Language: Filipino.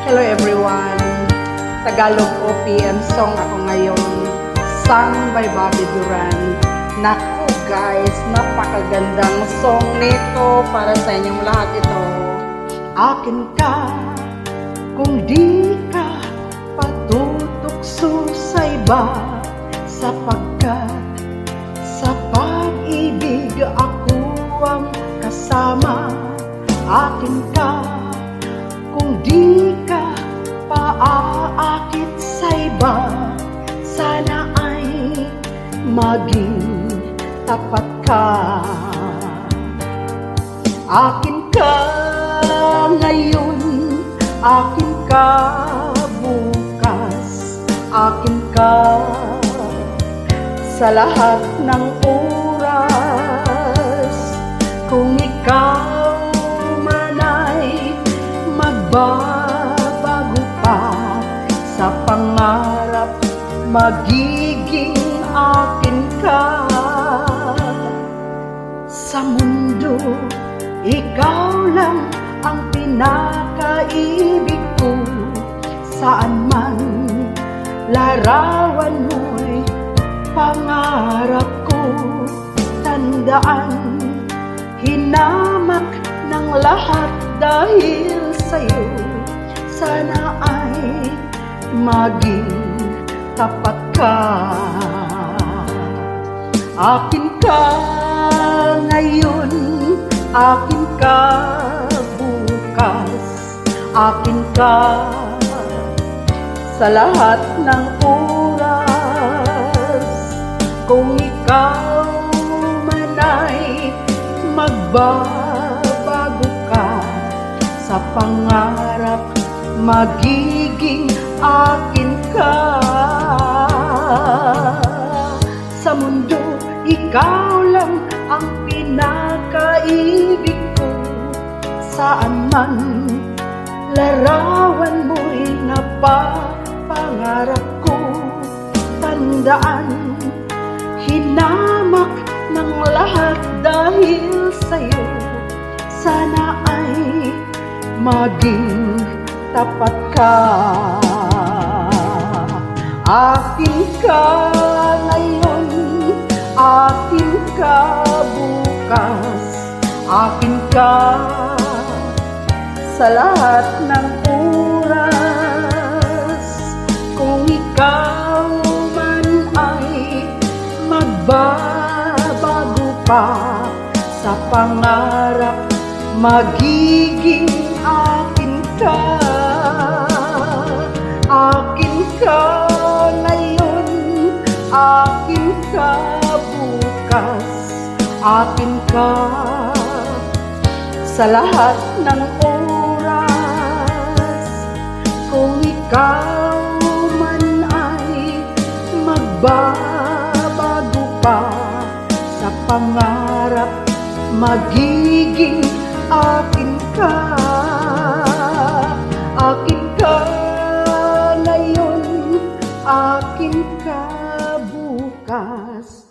Hello everyone! Tagalog OPM song ako ngayon, sung by Bobby Duran. Naku guys, napakagandang song nito para sa inyong lahat ito. Akin ka kung di ka patutukso sa iba, sapagkat sa pag-ibig ako ang kasama. Akin ka kung di ka paaakit sa iba, sana ay maging tapat ka. Akin ka ngayon, akin ka bukas, akin ka sa lahat ng oras. Kung ikaw man ay magbabago pa sa pangarap, magiging akin ka. Sa mundo, ikaw lang ang pinakaibig ko. Saan man larawan mo'y pangarap ko. Tandaan, hinamak ng lahat dahil sa'yo, sana ay maging tapat ka. Akin ka ngayon, akin ka bukas, akin ka sa lahat ng oras. Kung ikaw man ay magbabago ka sa pangarap, magiging akin ka. Sa mundo, ikaw lang ang pinakaibig ko. Saan man larawan mo'y napapangarap ko. Tandaan, hinamak ng lahat dahil sa'yo, sana ay maging tapat ka. Akin ka ngayon, akin ka bukas, akin ka sa lahat ng oras. Kung ikaw man ay magbabago pa sa pangarap, magiging akin ka. Akin ka ngayon, akin ka bukas, akin ka sa lahat ng oras. Kung ikaw man ay magbabago pa sa pangarap, magiging akin ka. Akin ka ngayon, akin ka bukas,